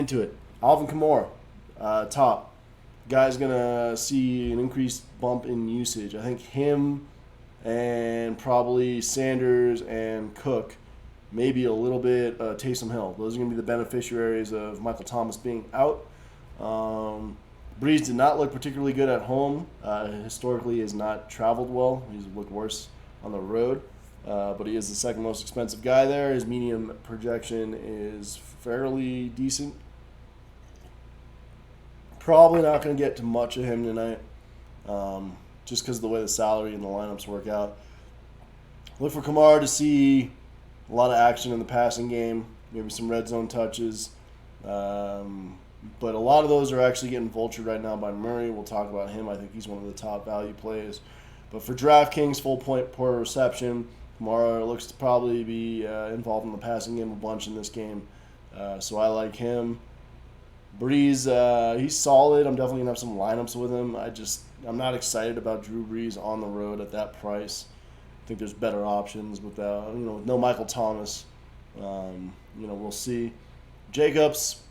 Into it. Alvin Kamara, top. Guy's going to see an increased bump in usage. I think him and probably Sanders and Cook, maybe a little bit Taysom Hill. Those are going to be the beneficiaries of Michael Thomas being out. Breeze did not look particularly good at home. Historically, has not traveled well. He's looked worse on the road. But he is the second most expensive guy there. His medium projection is fairly decent. Probably not going to get to much of him tonight, just because of the way the salary and the lineups work out. Look for Kamara to see a lot of action in the passing game, maybe some red zone touches. But a lot of those are actually getting vultured right now by Murray. We'll talk about him. I think he's one of the top value plays. But for Draft Kings, full point per reception, Kamara looks to probably be involved in the passing game a bunch in this game. So I like him. Breeze, he's solid. I'm definitely going to have some lineups with him. I'm not excited about Drew Brees on the road at that price. I think there's better options with no Michael Thomas. We'll see. Jacobs,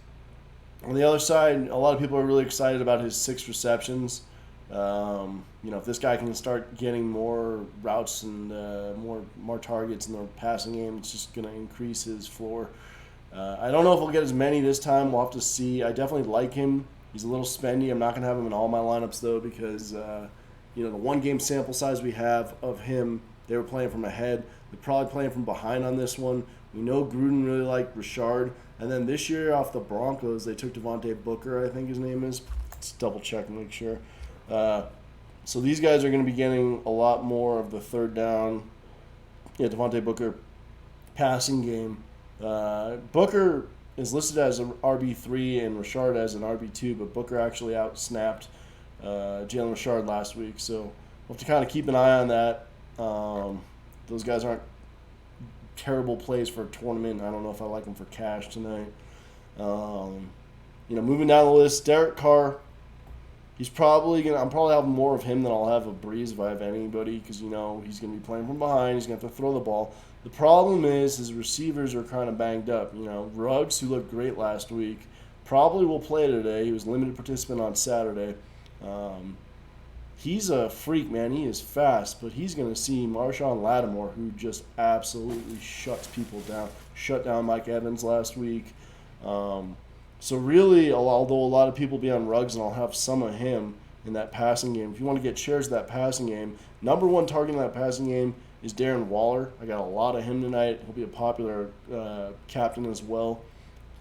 on the other side, a lot of people are really excited about his 6 receptions. If this guy can start getting more routes and more targets in the passing game, it's just going to increase his floor. I don't know if we'll get as many this time. We'll have to see. I definitely like him. He's a little spendy. I'm not going to have him in all my lineups, though, because the one-game sample size we have of him, they were playing from ahead. They're probably playing from behind on this one. We know Gruden really liked Richard. And then this year off the Broncos, they took Devontae Booker, I think his name is. Let's double-check and make sure. So these guys are going to be getting a lot more of the third down. Devontae Booker passing game. Booker is listed as an RB3 and Richard as an RB2, but Booker actually out-snapped Jalen Richard last week. So we'll have to kind of keep an eye on that. Those guys aren't terrible plays for a tournament. I don't know if I like them for cash tonight. Moving down the list, Derek Carr. I'm probably having more of him than I'll have of Breeze if I have anybody, because he's going to be playing from behind. He's going to have to throw the ball. The problem is his receivers are kind of banged up. Ruggs, who looked great last week, probably will play today. He was a limited participant on Saturday. He's a freak, man. He is fast, but he's going to see Marshawn Lattimore, who just absolutely shuts people down. Shut down Mike Evans last week. So really, although a lot of people be on Ruggs, and I'll have some of him in that passing game, if you want to get shares of that passing game, number one target in that passing game is Darren Waller. I got a lot of him tonight. He'll be a popular captain as well.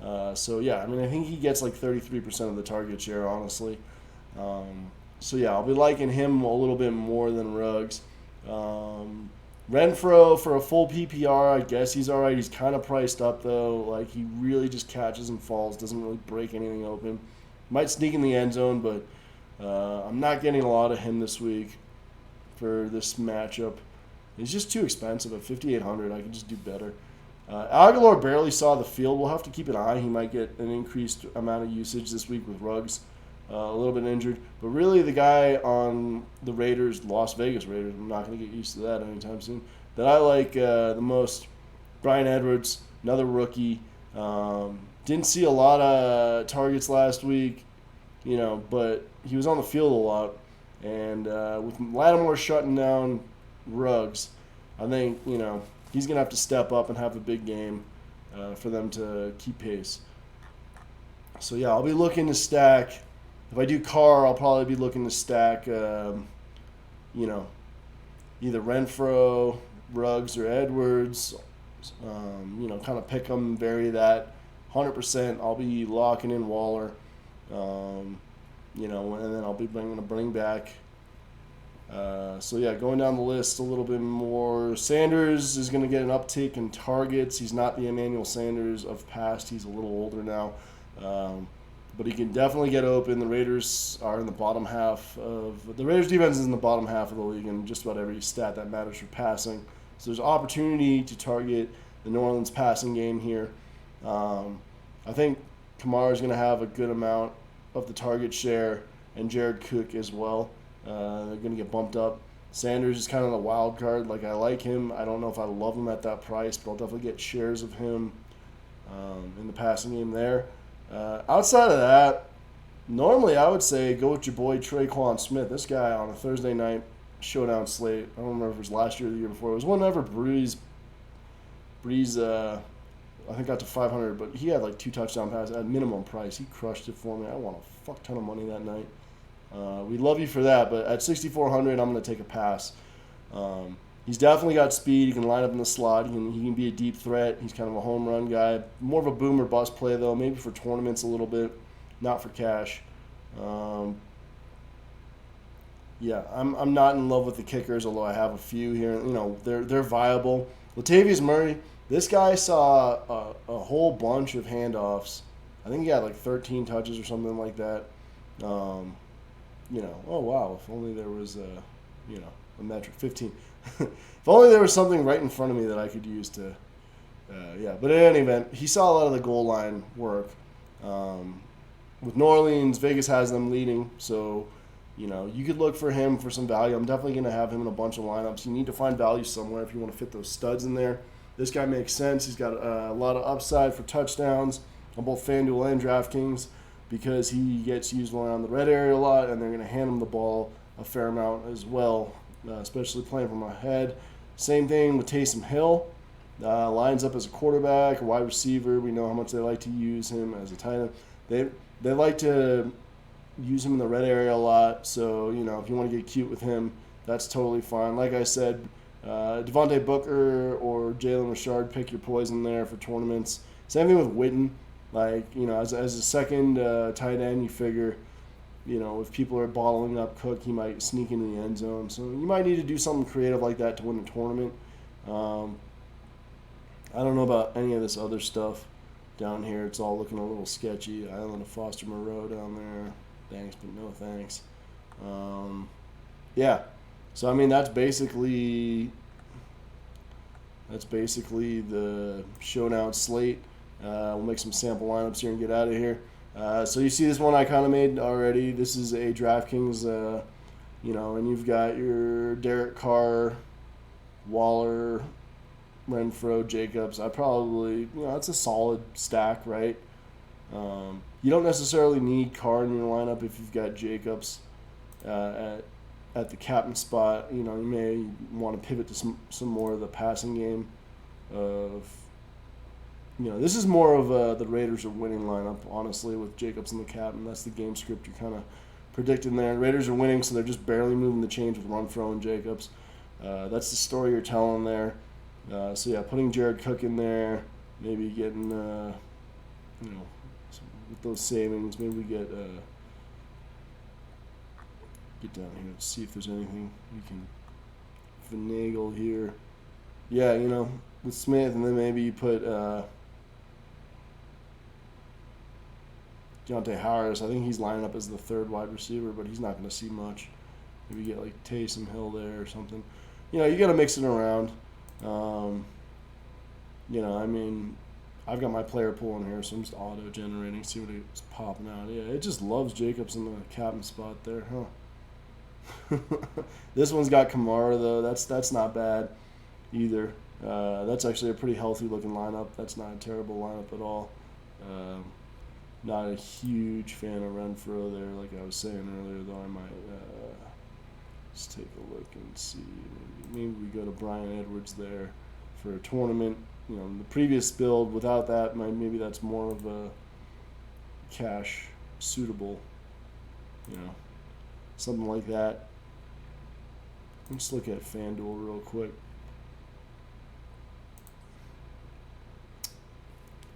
I think he gets like 33% of the target share, honestly. I'll be liking him a little bit more than Ruggs. Renfro for a full PPR, I guess he's all right. He's kind of priced up, though. Like, he really just catches and falls, doesn't really break anything open. Might sneak in the end zone, but I'm not getting a lot of him this week for this matchup. He's just too expensive at $5,800. I could just do better. Aguilar barely saw the field. We'll have to keep an eye. He might get an increased amount of usage this week with Ruggs. A little bit injured. But really, the guy on the Raiders, Las Vegas Raiders, I'm not going to get used to that anytime soon, that I like the most, Bryan Edwards, another rookie. Didn't see a lot of targets last week, but he was on the field a lot. And with Lattimore shutting down Ruggs, I think, he's going to have to step up and have a big game for them to keep pace. So, I'll be looking to stack. If I do Carr, I'll probably be looking to stack, either Renfro, Ruggs, or Edwards. Kind of pick them, vary that. 100%, I'll be locking in Waller. And then I'll be going to bring back. Going down the list a little bit more. Sanders is going to get an uptick in targets. He's not the Emmanuel Sanders of past. He's a little older now. But he can definitely get open. The Raiders are in the bottom half of the Raiders' defense is in the bottom half of the league in just about every stat that matters for passing. So there's opportunity to target the New Orleans passing game here. I think Kamara is going to have a good amount of the target share, and Jared Cook as well. They're going to get bumped up. Sanders is kind of the wild card. Like, I like him. I don't know if I love him at that price, but I'll definitely get shares of him in the passing game there. Outside of that, normally I would say go with your boy Traquan Smith. This guy on a Thursday night showdown slate. I don't remember if it was last year or the year before. It was whenever Breeze, I think got to 500, but he had like 2 touchdown passes at minimum price. He crushed it for me. I won a fuck ton of money that night. We love you for that, but at 6,400, I'm going to take a pass. He's definitely got speed. He can line up in the slot. He can be a deep threat. He's kind of a home run guy. More of a boom or bust play, though. Maybe for tournaments a little bit, not for cash. Yeah, I'm not in love with the kickers, although I have a few here. You know, they're viable. Latavius Murray, this guy saw a whole bunch of handoffs. I think he had like 13 touches or something like that. You know, oh wow, if only there was a metric, 15. If only there was something right in front of me that I could use to, yeah. But in any event, he saw a lot of the goal line work. With New Orleans, Vegas has them leading, so you know you could look for him for some value. I'm definitely going to have him in a bunch of lineups. You need to find value somewhere if you want to fit those studs in there. This guy makes sense. He's got a lot of upside for touchdowns on both FanDuel and Draft Kings because he gets used around the red area a lot, and they're going to hand him the ball a fair amount as well, especially playing from ahead. Same thing with Taysom Hill. Lines up as a quarterback, a wide receiver. We know how much they like to use him as a tight end. They like to use him in the red area a lot, so you know if you want to get cute with him, that's totally fine. Like I said, Devontae Booker or Jalen Richard, pick your poison there for tournaments. Same thing with Witten. Like, you know, as a second tight end, you figure, you know, if people are bottling up Cook, he might sneak into the end zone. So you might need to do something creative like that to win a tournament. I don't know about any of this other stuff down here. It's all looking a little sketchy. Island of Foster Moreau down there. Thanks, but no thanks. Yeah. So, I mean, that's basically the showdown slate. We'll make some sample lineups here and get out of here. So you see this one I kind of made already. This is a DraftKings, you know, and you've got your Derek Carr, Waller, Renfro, Jacobs. I probably, you know, it's a solid stack, right? You don't necessarily need Carr in your lineup if you've got Jacobs at the captain spot. You know, you may want to pivot to some more of the passing game of. You know, this is more of the Raiders are winning lineup, honestly, with Jacobs and the captain. That's the game script you're kind of predicting there. Raiders are winning, so they're just barely moving the chains with Renfro and Jacobs. That's the story you're telling there. So, yeah, putting Jared Cook in there, maybe getting, you know, with those savings, maybe we get down here. Let's see if there's anything we can finagle here. Yeah, you know, with Smith, and then maybe you put Deontay Harris. I think he's lining up as the third wide receiver, but he's not going to see much. Maybe get like Taysom Hill there or something. You know, you got to mix it around. You know, I mean, I've got my player pool in here, so I'm just auto-generating, see what it's popping out. Yeah, it just loves Jacobs in the captain spot there, huh? This one's got Kamara, though. That's not bad either. That's actually a pretty healthy-looking lineup. That's not a terrible lineup at all. Not a huge fan of Renfro there, like I was saying earlier, though I might just take a look and see. Maybe we go to Brian Edwards there for a tournament. You know, the previous build, without that, maybe that's more of a cash suitable, you know, something like that. Let's look at FanDuel real quick.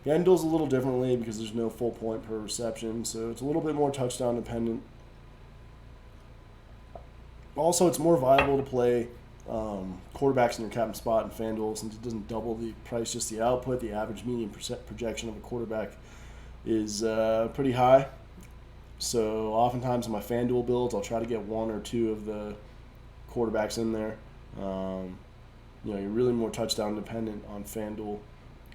FanDuel's a little differently because there's no full point per reception, so it's a little bit more touchdown dependent. Also, it's more viable to play quarterbacks in your captain spot in FanDuel since it doesn't double the price, just the output. The average median projection of a quarterback is pretty high. So oftentimes in my FanDuel builds, I'll try to get one or two of the quarterbacks in there. You know, you're really more touchdown dependent on FanDuel.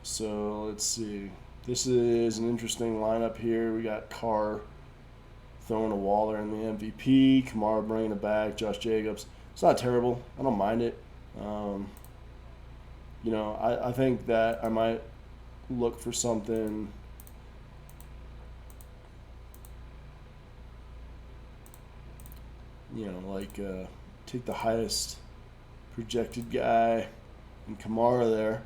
So let's see. This is an interesting lineup here. We got Carr throwing a Waller in the MVP, Kamara bringing it back, Josh Jacobs. It's not terrible. I don't mind it. You know, I think that I might look for something take the highest projected guy and Kamara there.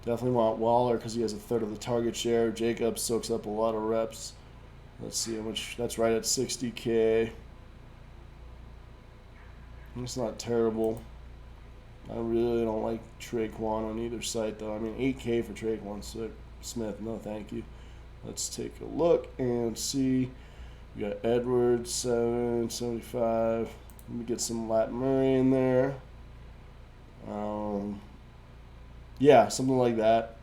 Definitely want Waller because he has a third of the target share. Jacobs soaks up a lot of reps. Let's see how much. That's right at 60K. It's not terrible. I really don't like Traquan on either site, though. I mean, 8K for Traquan Smith. No, thank you. Let's take a look and see. We got Edwards, 775. Let me get some Lat Murray in there. Yeah, something like that.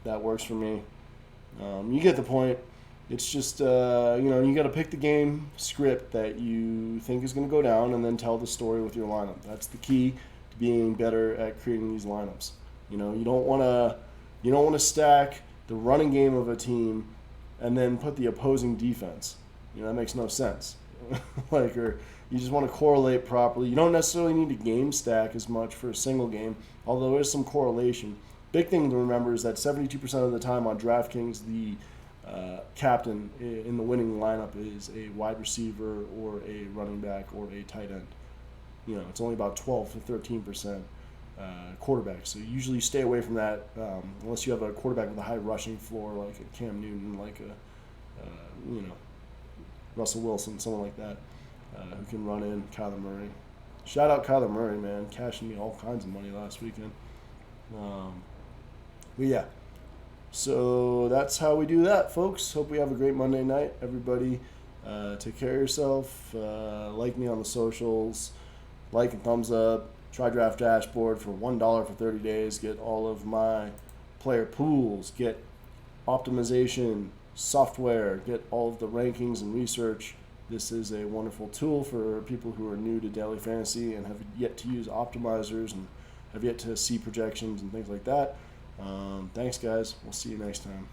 That works for me. You get the point. It's just, you got to pick the game script that you think is going to go down and then tell the story with your lineup. That's the key to being better at creating these lineups. You don't want to stack the running game of a team and then put the opposing defense. That makes no sense. Or you just want to correlate properly. You don't necessarily need to game stack as much for a single game, although there is some correlation. Big thing to remember is that 72% of the time on Draft Kings, the captain in the winning lineup is a wide receiver or a running back or a tight end. It's only about 12 to 13% quarterback. So usually you stay away from that unless you have a quarterback with a high rushing floor like a Cam Newton, like a Russell Wilson, someone like that who can run in. Kyler Murray. Shout out Kyler Murray, man. Cashing me all kinds of money last weekend. But yeah. So that's how we do that, folks. Hope we have a great Monday night. Everybody, take care of yourself. Like me on the socials. Like and thumbs up. Try Draft Dashboard for $1 for 30 days. Get all of my player pools. Get optimization software. Get all of the rankings and research. This is a wonderful tool for people who are new to daily fantasy and have yet to use optimizers and have yet to see projections and things like that. Thanks, guys. We'll see you next time.